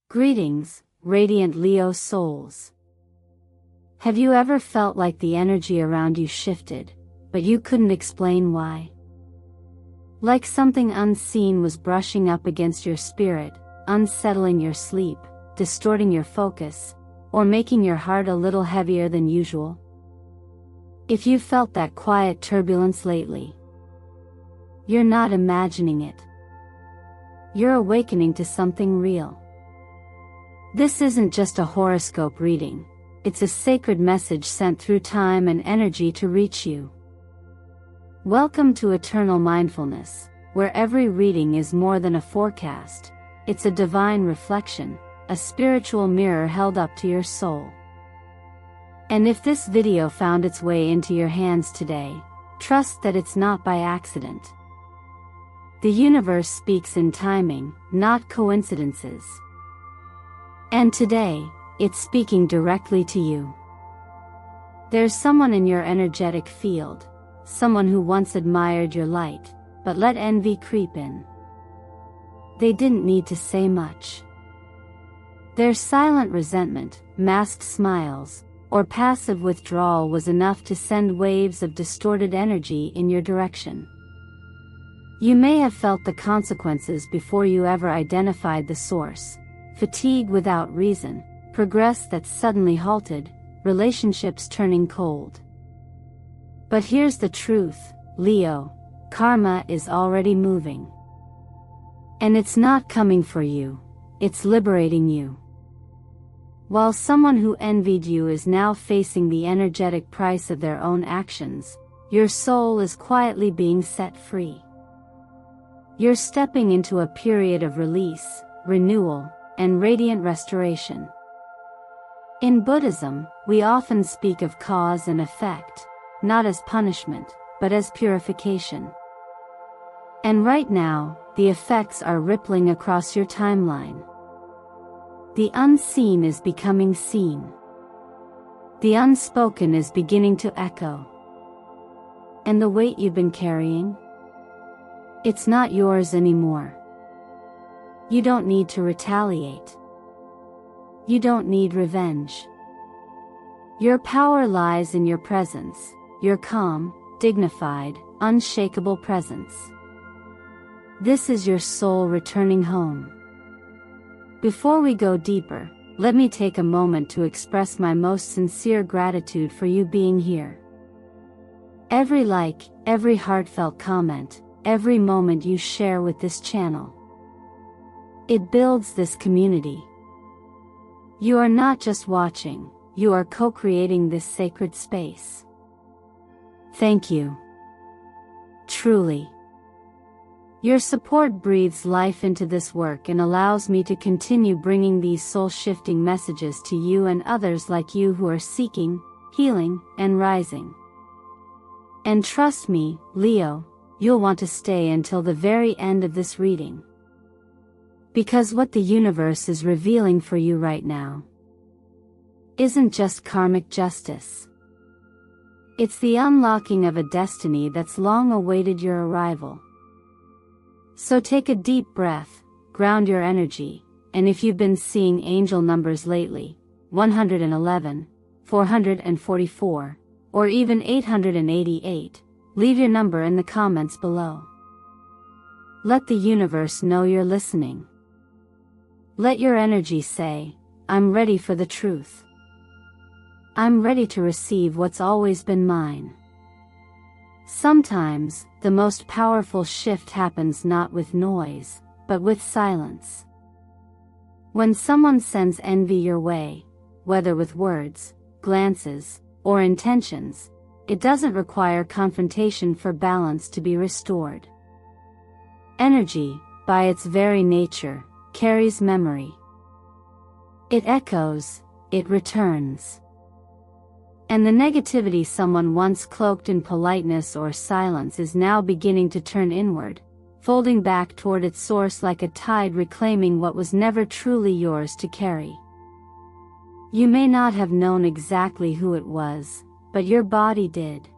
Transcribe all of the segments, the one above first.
Greetings, radiant Leo souls. Have you ever felt like the energy around you shifted, but you couldn't explain why? Like something unseen was brushing up against your spirit, unsettling your sleep, distorting your focus, or making your heart a little heavier than usual? If you felt that quiet turbulence lately, you're not imagining it. You're awakening to something real. This isn't just a horoscope reading, it's a sacred message sent through time and energy to reach you. Welcome to Eternal Mindfulness, where every reading is more than a forecast, it's a divine reflection, a spiritual mirror held up to your soul. And if this video found its way into your hands today, trust that it's not by accident. The universe speaks in timing, not coincidences. And today, it's speaking directly to you. There's someone in your energetic field, someone who once admired your light, but let envy creep in. They didn't need to say much. Their silent resentment, masked smiles, or passive withdrawal was enough to send waves of distorted energy in your direction. You may have felt the consequences before you ever identified the source. Fatigue without reason, progress that suddenly halted, relationships turning cold. But here's the truth, Leo, karma is already moving. And it's not coming for you, it's liberating you. While someone who envied you is now facing the energetic price of their own actions, your soul is quietly being set free. You're stepping into a period of release, renewal, and radiant restoration. In Buddhism, we often speak of cause and effect, not as punishment, but as purification. And right now, the effects are rippling across your timeline. The unseen is becoming seen. The unspoken is beginning to echo. And the weight you've been carrying? It's not yours anymore. You don't need to retaliate. You don't need revenge. Your power lies in your presence, your calm, dignified, unshakable presence. This is your soul returning home. Before we go deeper, let me take a moment to express my most sincere gratitude for you being here. Every like, every heartfelt comment, every moment you share with this channel. It builds this community. You are not just watching, you are co-creating this sacred space. Thank you. Truly. Your support breathes life into this work and allows me to continue bringing these soul-shifting messages to you and others like you who are seeking, healing, and rising. And trust me, Leo, you'll want to stay until the very end of this reading. Because what the universe is revealing for you right now isn't just karmic justice. It's the unlocking of a destiny that's long awaited your arrival. So take a deep breath, ground your energy, and if you've been seeing angel numbers lately, 111, 444, or even 888, leave your number in the comments below. Let the universe know you're listening. Let your energy say, I'm ready for the truth. I'm ready to receive what's always been mine. Sometimes, the most powerful shift happens not with noise, but with silence. When someone sends envy your way, whether with words, glances, or intentions, it doesn't require confrontation for balance to be restored. Energy, by its very nature, carries memory. It echoes, it returns. And the negativity someone once cloaked in politeness or silence is now beginning to turn inward, folding back toward its source like a tide reclaiming what was never truly yours to carry. You may not have known exactly who it was, but your body did.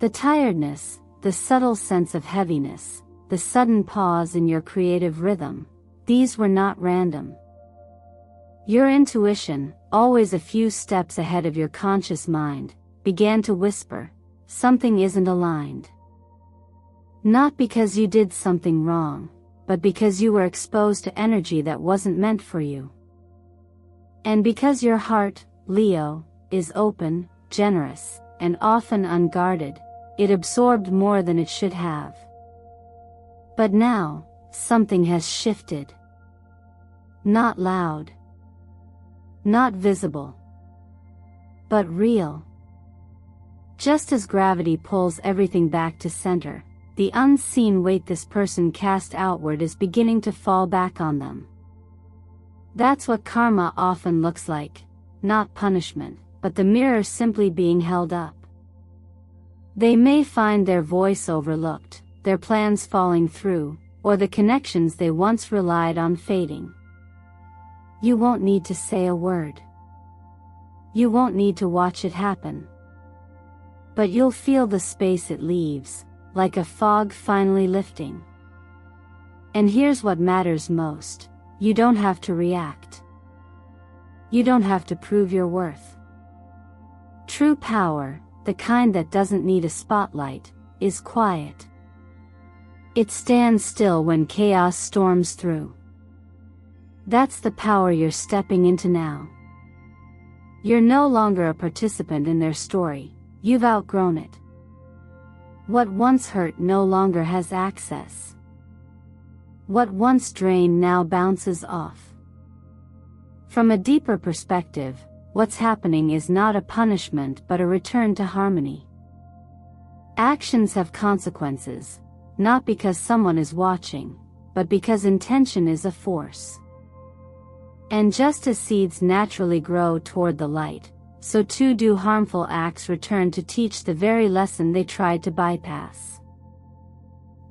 The tiredness, the subtle sense of heaviness, the sudden pause in your creative rhythm, these were not random, Your intuition, always a few steps ahead of your conscious mind, began to whisper, something isn't aligned. Not because you did something wrong, but because you were exposed to energy that wasn't meant for you. And because your heart, Leo, is open, generous, and often unguarded, it absorbed more than it should have. But now, something has shifted. Not loud. Not visible. But real. Just as gravity pulls everything back to center, the unseen weight this person cast outward is beginning to fall back on them. That's what karma often looks like, not punishment, but the mirror simply being held up. They may find their voice overlooked, their plans falling through, or the connections they once relied on fading. You won't need to say a word. You won't need to watch it happen. But you'll feel the space it leaves, like a fog finally lifting. And here's what matters most: you don't have to react. You don't have to prove your worth. True power, the kind that doesn't need a spotlight, is quiet. It stands still when chaos storms through. That's the power you're stepping into now. You're no longer a participant in their story, you've outgrown it. What once hurt no longer has access. What once drained now bounces off. From a deeper perspective, what's happening is not a punishment but a return to harmony. Actions have consequences, not because someone is watching, but because intention is a force. And just as seeds naturally grow toward the light, so too do harmful acts return to teach the very lesson they tried to bypass.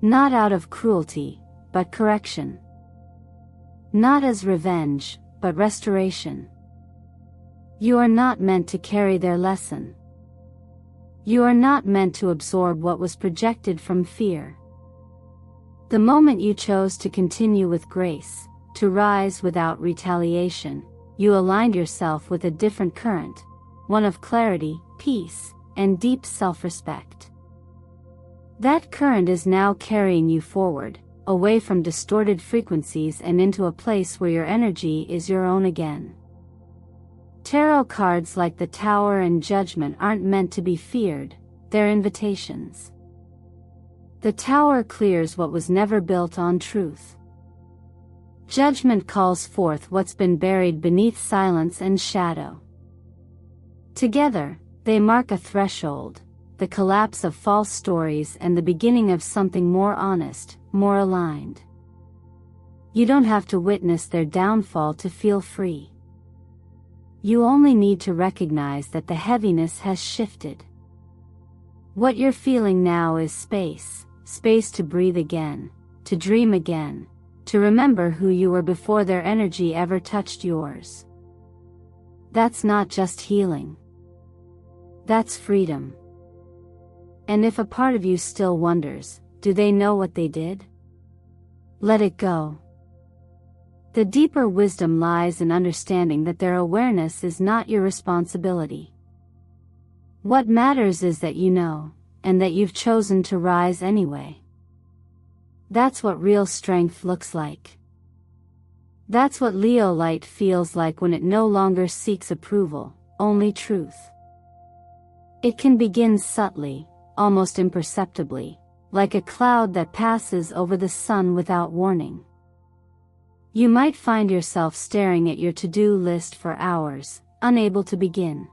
Not out of cruelty, but correction. Not as revenge, but restoration. You are not meant to carry their lesson. You are not meant to absorb what was projected from fear. The moment you chose to continue with grace, to rise without retaliation, you aligned yourself with a different current, one of clarity, peace, and deep self-respect. That current is now carrying you forward, away from distorted frequencies and into a place where your energy is your own again. Tarot cards like the Tower and Judgment aren't meant to be feared, they're invitations. The Tower clears what was never built on truth. Judgment calls forth what's been buried beneath silence and shadow. Together, they mark a threshold, the collapse of false stories and the beginning of something more honest, more aligned. You don't have to witness their downfall to feel free. You only need to recognize that the heaviness has shifted. What you're feeling now is space, space to breathe again, to dream again, to remember who you were before their energy ever touched yours. That's not just healing. That's freedom. And if a part of you still wonders, do they know what they did? Let it go. The deeper wisdom lies in understanding that their awareness is not your responsibility. What matters is that you know, and that you've chosen to rise anyway. That's what real strength looks like. That's what Leo light feels like when it no longer seeks approval, only truth. It can begin subtly, almost imperceptibly, like a cloud that passes over the sun without warning. You might find yourself staring at your to-do list for hours, unable to begin.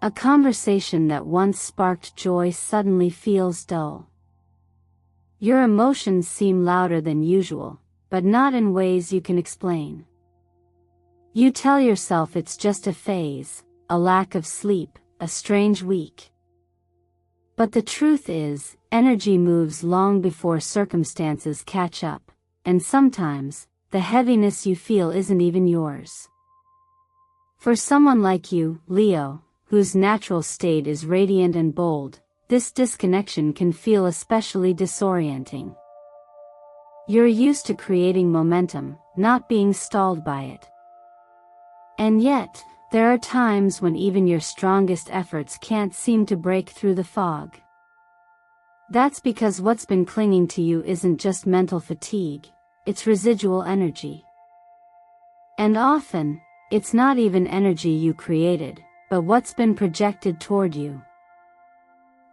A conversation that once sparked joy suddenly feels dull. Your emotions seem louder than usual, but not in ways you can explain. You tell yourself it's just a phase, a lack of sleep, a strange week. But the truth is, energy moves long before circumstances catch up, and sometimes, the heaviness you feel isn't even yours. For someone like you, Leo, whose natural state is radiant and bold, this disconnection can feel especially disorienting. You're used to creating momentum, not being stalled by it. And yet, there are times when even your strongest efforts can't seem to break through the fog. That's because what's been clinging to you isn't just mental fatigue, it's residual energy. And often, it's not even energy you created, but what's been projected toward you.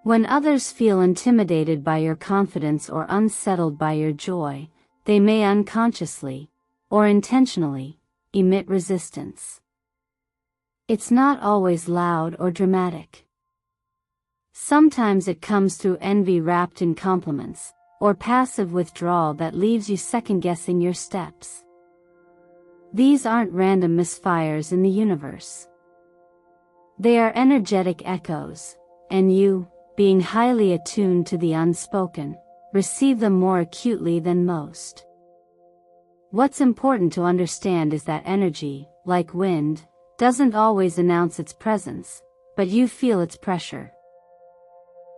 When others feel intimidated by your confidence or unsettled by your joy, they may unconsciously, or intentionally, emit resistance. It's not always loud or dramatic. Sometimes it comes through envy wrapped in compliments, or passive withdrawal that leaves you second-guessing your steps. These aren't random misfires in the universe. They are energetic echoes, and you, being highly attuned to the unspoken, receive them more acutely than most. What's important to understand is that energy, like wind, doesn't always announce its presence, but you feel its pressure.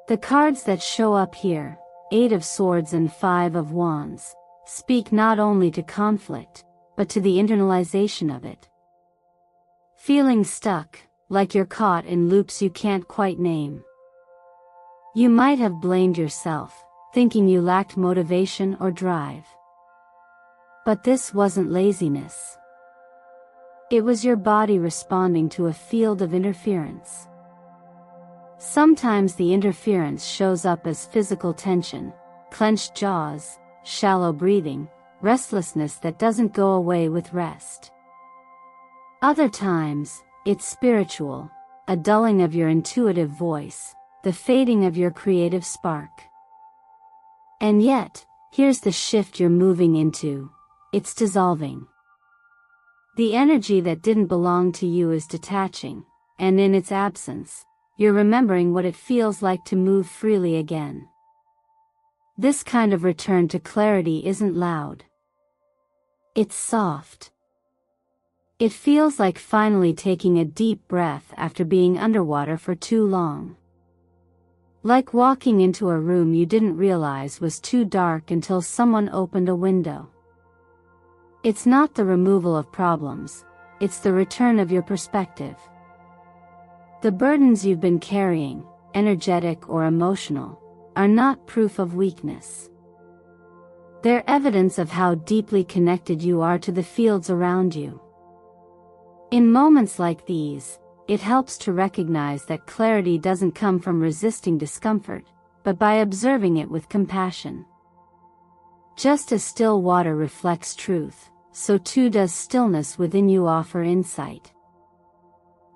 The cards that show up here, 8 of Swords and 5 of Wands, speak not only to conflict, but to the internalization of it. Feeling stuck, like you're caught in loops you can't quite name. You might have blamed yourself, thinking you lacked motivation or drive. But this wasn't laziness. It was your body responding to a field of interference. Sometimes the interference shows up as physical tension, clenched jaws, shallow breathing, restlessness that doesn't go away with rest. Other times, it's spiritual, a dulling of your intuitive voice, the fading of your creative spark. And yet, here's the shift you're moving into: it's dissolving. The energy that didn't belong to you is detaching, and in its absence, you're remembering what it feels like to move freely again. This kind of return to clarity isn't loud. It's soft. It feels like finally taking a deep breath after being underwater for too long. Like walking into a room you didn't realize was too dark until someone opened a window. It's not the removal of problems, it's the return of your perspective. The burdens you've been carrying, energetic or emotional, are not proof of weakness. They're evidence of how deeply connected you are to the fields around you. In moments like these, it helps to recognize that clarity doesn't come from resisting discomfort, but by observing it with compassion. Just as still water reflects truth, so too does stillness within you offer insight.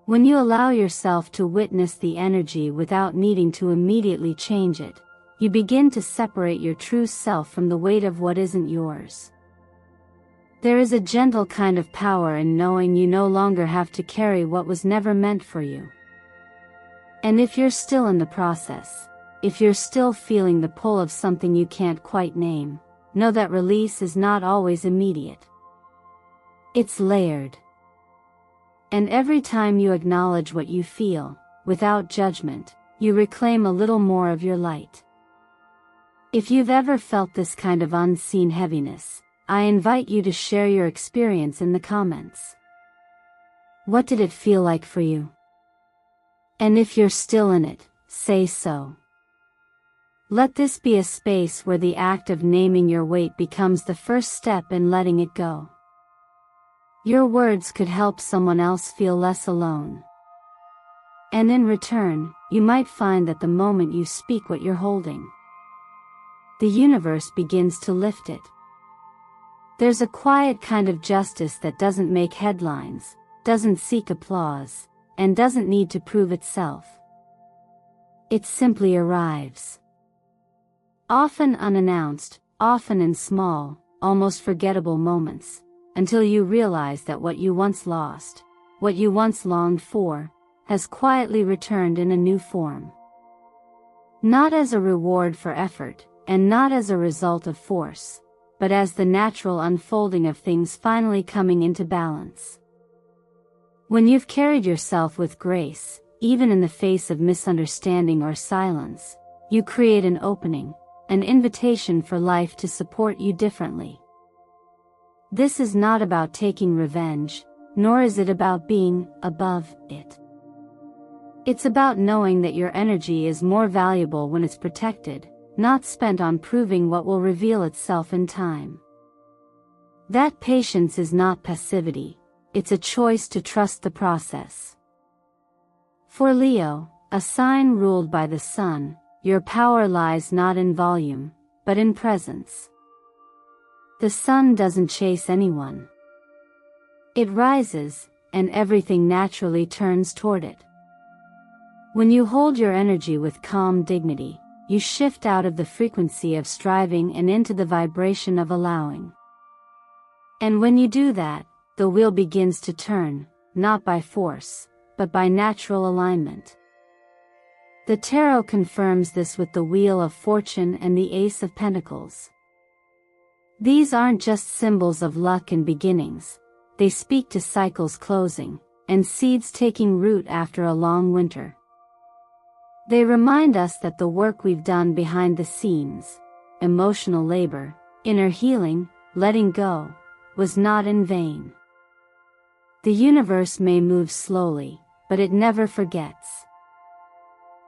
When you allow yourself to witness the energy without needing to immediately change it, you begin to separate your true self from the weight of what isn't yours. There is a gentle kind of power in knowing you no longer have to carry what was never meant for you. And if you're still in the process, if you're still feeling the pull of something you can't quite name, know that release is not always immediate. It's layered. And every time you acknowledge what you feel, without judgment, you reclaim a little more of your light. If you've ever felt this kind of unseen heaviness, I invite you to share your experience in the comments. What did it feel like for you? And if you're still in it, say so. Let this be a space where the act of naming your weight becomes the first step in letting it go. Your words could help someone else feel less alone. And in return, you might find that the moment you speak what you're holding, the universe begins to lift it. There's a quiet kind of justice that doesn't make headlines, doesn't seek applause, and doesn't need to prove itself. It simply arrives. Often unannounced, often in small, almost forgettable moments, until you realize that what you once lost, what you once longed for, has quietly returned in a new form. Not as a reward for effort, and not as a result of force, but as the natural unfolding of things finally coming into balance. When you've carried yourself with grace, even in the face of misunderstanding or silence, you create an opening, an invitation for life to support you differently. This is not about taking revenge, nor is it about being above it. It's about knowing that your energy is more valuable when it's protected, not spent on proving what will reveal itself in time. That patience is not passivity, it's a choice to trust the process. For Leo, a sign ruled by the sun, your power lies not in volume, but in presence. The sun doesn't chase anyone. It rises, and everything naturally turns toward it. When you hold your energy with calm dignity, you shift out of the frequency of striving and into the vibration of allowing. And when you do that, the wheel begins to turn, not by force, but by natural alignment. The tarot confirms this with the Wheel of Fortune and the Ace of Pentacles. These aren't just symbols of luck and beginnings, they speak to cycles closing, and seeds taking root after a long winter. They remind us that the work we've done behind the scenes, emotional labor, inner healing, letting go, was not in vain. The universe may move slowly, but it never forgets.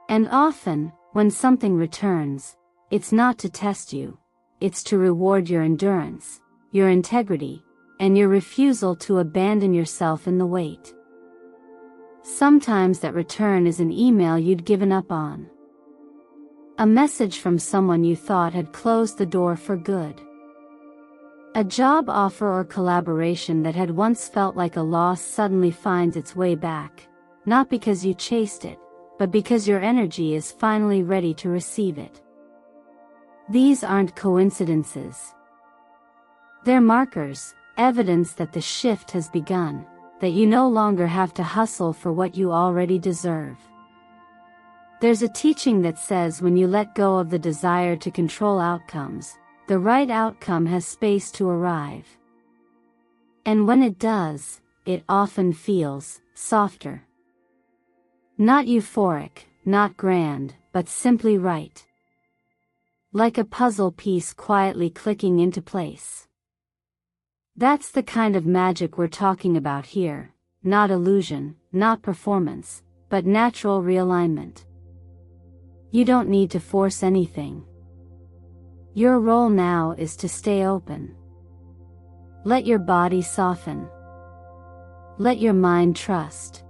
And often, when something returns, it's not to test you, it's to reward your endurance, your integrity, and your refusal to abandon yourself in the wait. Sometimes that return is an email you'd given up on. A message from someone you thought had closed the door for good. A job offer or collaboration that had once felt like a loss suddenly finds its way back, not because you chased it, but because your energy is finally ready to receive it. These aren't coincidences. They're markers, evidence that the shift has begun, that you no longer have to hustle for what you already deserve. There's a teaching that says when you let go of the desire to control outcomes, the right outcome has space to arrive. And when it does, it often feels softer. Not euphoric, not grand, but simply right. Like a puzzle piece quietly clicking into place. That's the kind of magic we're talking about here, not illusion, not performance, but natural realignment. You don't need to force anything. Your role now is to stay open. Let your body soften. Let your mind trust.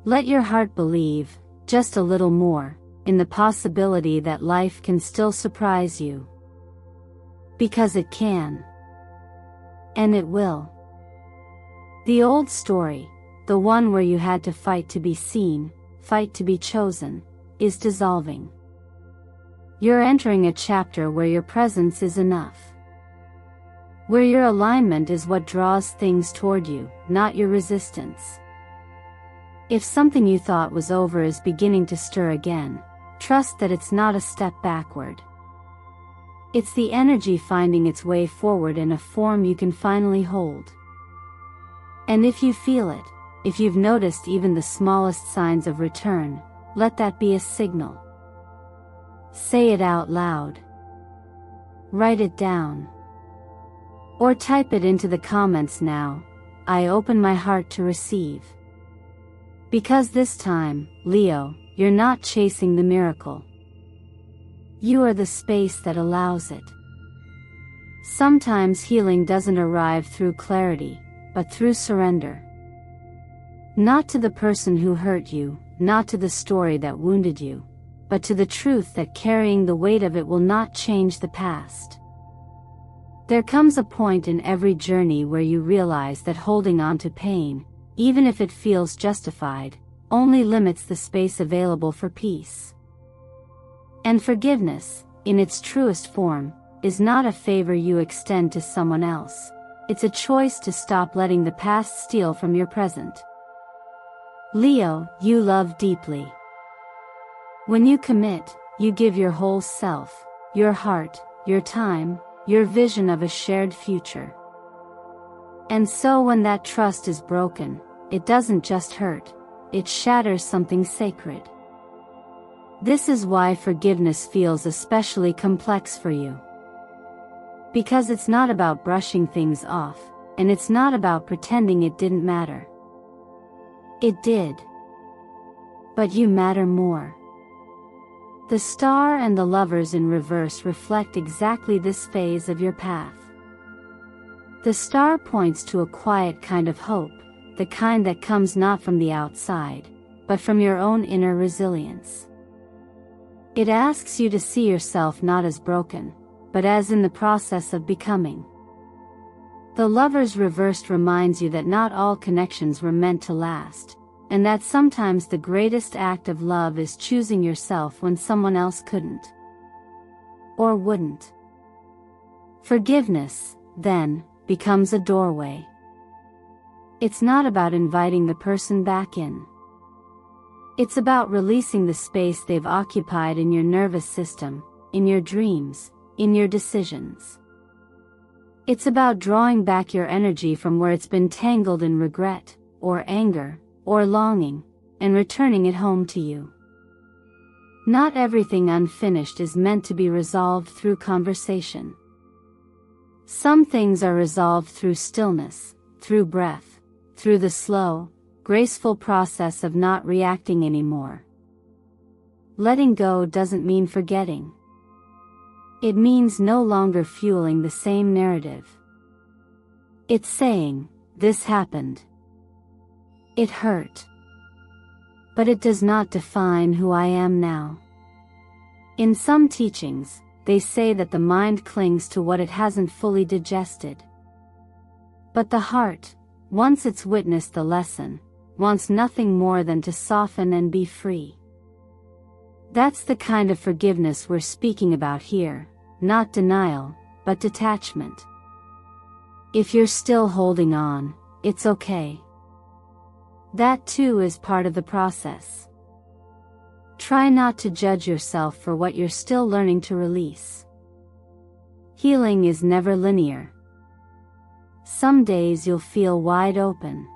Let your heart believe, just a little more, in the possibility that life can still surprise you. Because it can. And it will. The old story, the one where you had to fight to be seen, fight to be chosen, is dissolving. You're entering a chapter where your presence is enough. Where your alignment is what draws things toward you, not your resistance. If something you thought was over is beginning to stir again, trust that it's not a step backward. It's the energy finding its way forward in a form you can finally hold. And if you feel it, if you've noticed even the smallest signs of return, let that be a signal. Say it out loud. Write it down. Or type it into the comments now. I open my heart to receive. Because this time, Leo, you're not chasing the miracle. You are the space that allows it. Sometimes healing doesn't arrive through clarity, but through surrender. Not to the person who hurt you, not to the story that wounded you, but to the truth that carrying the weight of it will not change the past. There comes a point in every journey where you realize that holding on to pain, even if it feels justified, only limits the space available for peace. And forgiveness, in its truest form, is not a favor you extend to someone else. It's a choice to stop letting the past steal from your present. Leo, you love deeply. When you commit, you give your whole self, your heart, your time, your vision of a shared future. And so when that trust is broken, it doesn't just hurt, it shatters something sacred. This is why forgiveness feels especially complex for you. Because it's not about brushing things off, and it's not about pretending it didn't matter. It did. But you matter more. The Star and the Lovers in reverse reflect exactly this phase of your path. The Star points to a quiet kind of hope, the kind that comes not from the outside, but from your own inner resilience. It asks you to see yourself not as broken, but as in the process of becoming. The Lovers reversed reminds you that not all connections were meant to last, and that sometimes the greatest act of love is choosing yourself when someone else couldn't. Or wouldn't. Forgiveness, then, becomes a doorway. It's not about inviting the person back in. It's about releasing the space they've occupied in your nervous system, in your dreams, in your decisions. It's about drawing back your energy from where it's been tangled in regret, or anger, or longing, and returning it home to you. Not everything unfinished is meant to be resolved through conversation. Some things are resolved through stillness, through breath, through the slow, graceful process of not reacting anymore. Letting go doesn't mean forgetting. It means no longer fueling the same narrative. It's saying, this happened. It hurt. But it does not define who I am now. In some teachings, they say that the mind clings to what it hasn't fully digested. But the heart, once it's witnessed the lesson, wants nothing more than to soften and be free. That's the kind of forgiveness we're speaking about here, not denial, but detachment. If you're still holding on, it's okay. That too is part of the process. Try not to judge yourself for what you're still learning to release. Healing is never linear. Some days you'll feel wide open.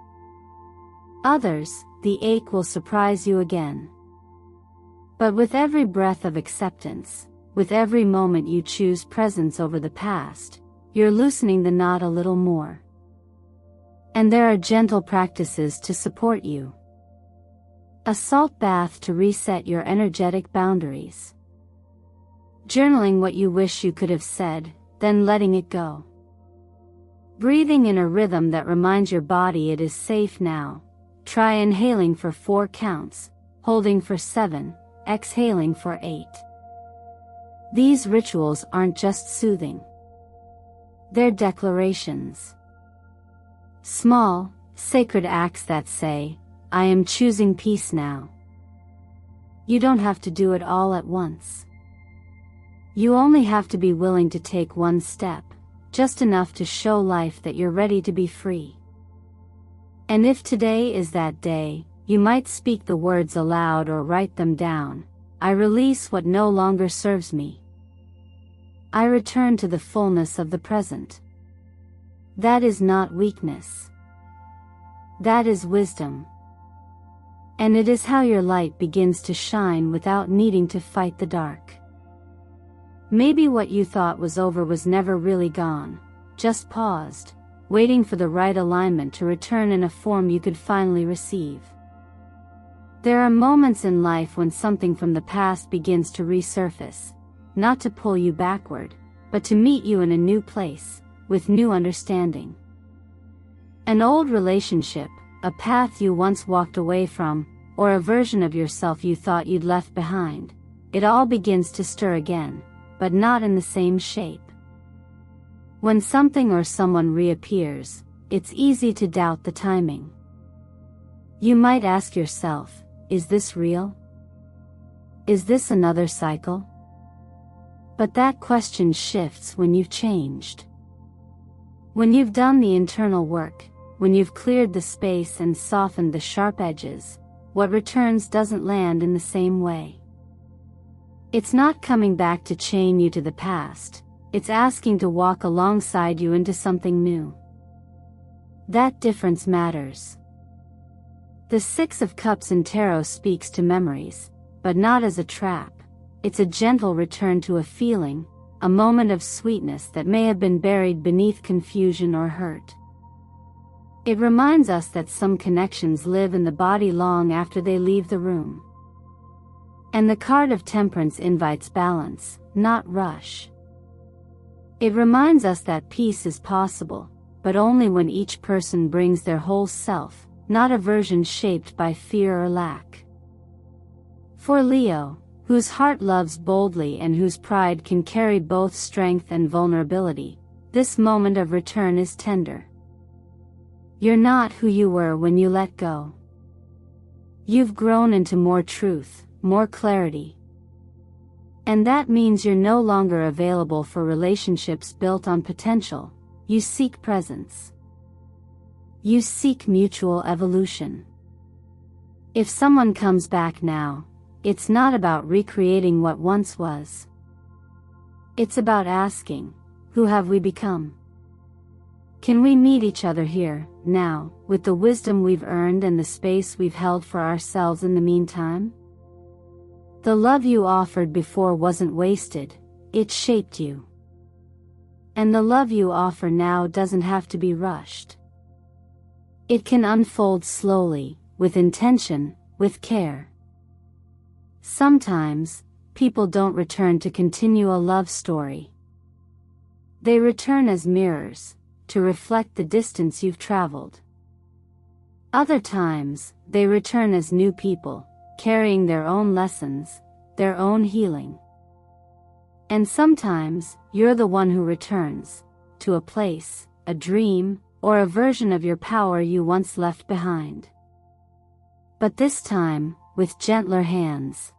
Others, the ache will surprise you again. But with every breath of acceptance, with every moment you choose presence over the past, you're loosening the knot a little more. And there are gentle practices to support you. A salt bath to reset your energetic boundaries. Journaling what you wish you could have said, then letting it go. Breathing in a rhythm that reminds your body it is safe now. Try inhaling for 4 counts, holding for 7, exhaling for 8. These rituals aren't just soothing. They're declarations. Small, sacred acts that say, I am choosing peace now. You don't have to do it all at once. You only have to be willing to take one step, just enough to show life that you're ready to be free. And if today is that day, you might speak the words aloud or write them down. I release what no longer serves me. I return to the fullness of the present. That is not weakness. That is wisdom. And it is how your light begins to shine without needing to fight the dark. Maybe what you thought was over was never really gone, just paused, waiting for the right alignment to return in a form you could finally receive. There are moments in life when something from the past begins to resurface, not to pull you backward, but to meet you in a new place, with new understanding. An old relationship, a path you once walked away from, or a version of yourself you thought you'd left behind, it all begins to stir again, but not in the same shape. When something or someone reappears, it's easy to doubt the timing. You might ask yourself, is this real? Is this another cycle? But that question shifts when you've changed. When you've done the internal work, when you've cleared the space and softened the sharp edges, what returns doesn't land in the same way. It's not coming back to chain you to the past, it's asking to walk alongside you into something new. That difference matters. The 6 of Cups in Tarot speaks to memories, but not as a trap. It's a gentle return to a feeling, a moment of sweetness that may have been buried beneath confusion or hurt. It reminds us that some connections live in the body long after they leave the room. And the card of Temperance invites balance, not rush. It reminds us that peace is possible, but only when each person brings their whole self, not a version shaped by fear or lack. For Leo, whose heart loves boldly and whose pride can carry both strength and vulnerability, this moment of return is tender. You're not who you were when you let go. You've grown into more truth, more clarity. And that means you're no longer available for relationships built on potential. You seek presence. You seek mutual evolution. If someone comes back now, it's not about recreating what once was. It's about asking, who have we become? Can we meet each other here, now, with the wisdom we've earned and the space we've held for ourselves in the meantime? The love you offered before wasn't wasted, it shaped you. And the love you offer now doesn't have to be rushed. It can unfold slowly, with intention, with care. Sometimes, people don't return to continue a love story. They return as mirrors, to reflect the distance you've traveled. Other times, they return as new people, carrying their own lessons, their own healing. And sometimes, you're the one who returns, to a place, a dream, or a version of your power you once left behind. But this time, with gentler hands.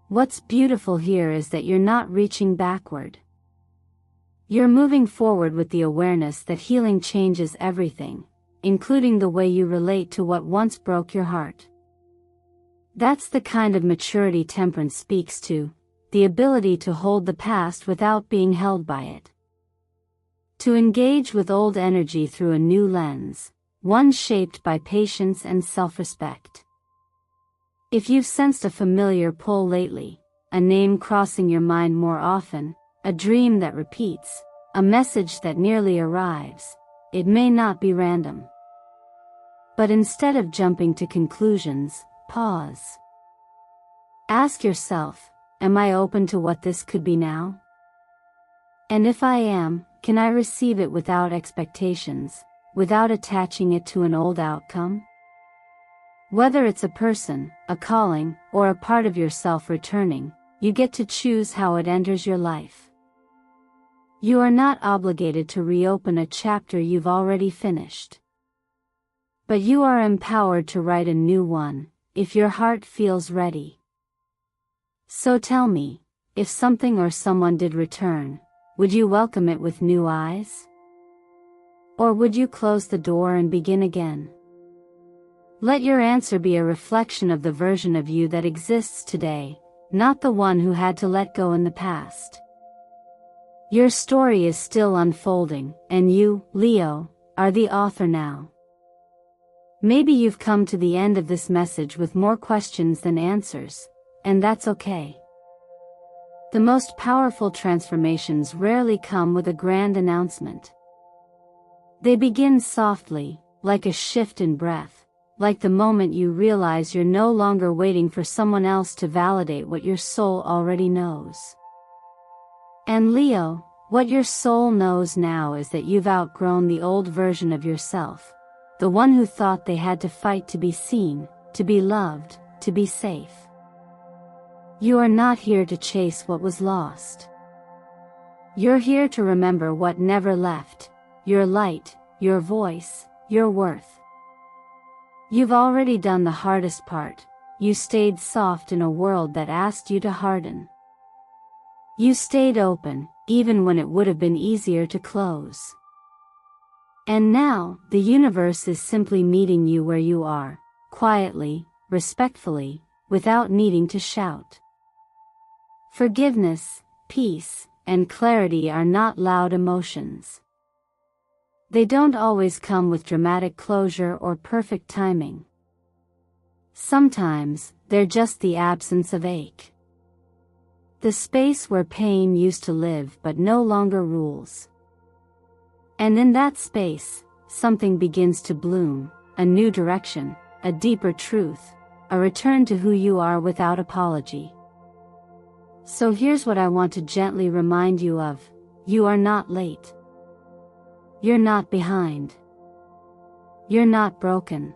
What's beautiful here is that you're not reaching backward. You're moving forward with the awareness that healing changes everything, including the way you relate to what once broke your heart. That's the kind of maturity Temperance speaks to, the ability to hold the past without being held by it. To engage with old energy through a new lens, one shaped by patience and self-respect. If you've sensed a familiar pull lately, a name crossing your mind more often, a dream that repeats, a message that nearly arrives, it may not be random. But instead of jumping to conclusions, pause. Ask yourself, am I open to what this could be now? And if I am, can I receive it without expectations, without attaching it to an old outcome? Whether it's a person, a calling, or a part of yourself returning, you get to choose how it enters your life. You are not obligated to reopen a chapter you've already finished. But you are empowered to write a new one, if your heart feels ready. So tell me, if something or someone did return, would you welcome it with new eyes? Or would you close the door and begin again? Let your answer be a reflection of the version of you that exists today, not the one who had to let go in the past. Your story is still unfolding, and you, Leo, are the author now. Maybe you've come to the end of this message with more questions than answers, and that's okay. The most powerful transformations rarely come with a grand announcement. They begin softly, like a shift in breath, like the moment you realize you're no longer waiting for someone else to validate what your soul already knows. And Leo, what your soul knows now is that you've outgrown the old version of yourself, the one who thought they had to fight to be seen, to be loved, to be safe. You are not here to chase what was lost. You're here to remember what never left, your light, your voice, your worth. You've already done the hardest part, you stayed soft in a world that asked you to harden. You stayed open, even when it would have been easier to close. And now, the universe is simply meeting you where you are, quietly, respectfully, without needing to shout. Forgiveness, peace, and clarity are not loud emotions. They don't always come with dramatic closure or perfect timing. Sometimes, they're just the absence of ache. The space where pain used to live but no longer rules. And in that space, something begins to bloom, a new direction, a deeper truth, a return to who you are without apology. So here's what I want to gently remind you of: you are not late. You're not behind. You're not broken.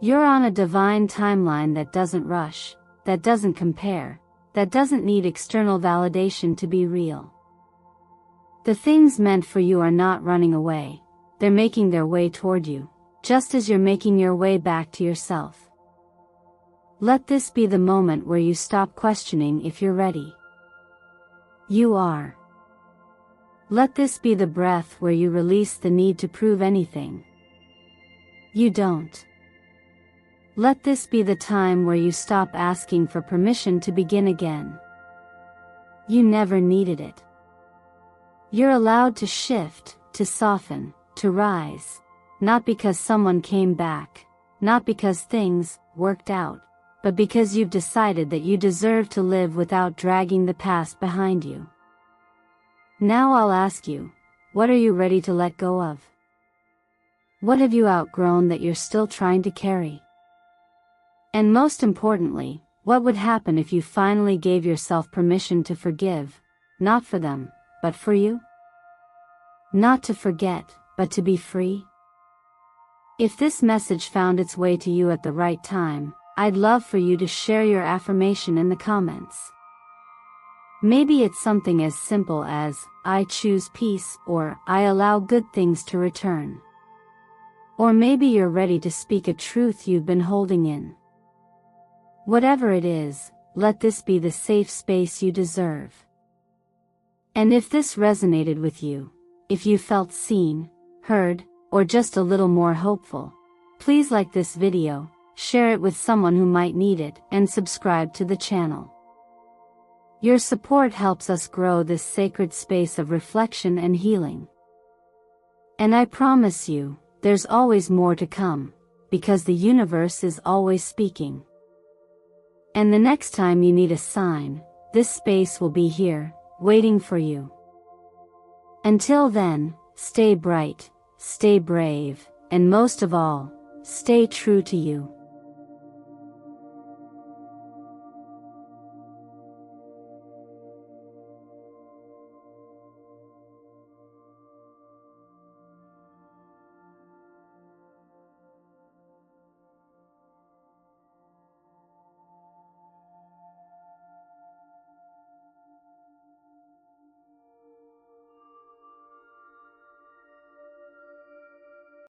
You're on a divine timeline that doesn't rush, that doesn't compare, that doesn't need external validation to be real. The things meant for you are not running away, they're making their way toward you, just as you're making your way back to yourself. Let this be the moment where you stop questioning if you're ready. You are. Let this be the breath where you release the need to prove anything. You don't. Let this be the time where you stop asking for permission to begin again. You never needed it. You're allowed to shift, to soften, to rise, not because someone came back, not because things worked out, but because you've decided that you deserve to live without dragging the past behind you. Now I'll ask you, what are you ready to let go of? What have you outgrown that you're still trying to carry? And most importantly, what would happen if you finally gave yourself permission to forgive, not for them, but for you? Not to forget, but to be free? If this message found its way to you at the right time, I'd love for you to share your affirmation in the comments. Maybe it's something as simple as, I choose peace, or I allow good things to return. Or maybe you're ready to speak a truth you've been holding in. Whatever it is, let this be the safe space you deserve. And if this resonated with you, if you felt seen, heard, or just a little more hopeful, please like this video, share it with someone who might need it, and subscribe to the channel. Your support helps us grow this sacred space of reflection and healing. And I promise you, there's always more to come, because the universe is always speaking. And the next time you need a sign, this space will be here, waiting for you. Until then, stay bright, stay brave, and most of all, stay true to you.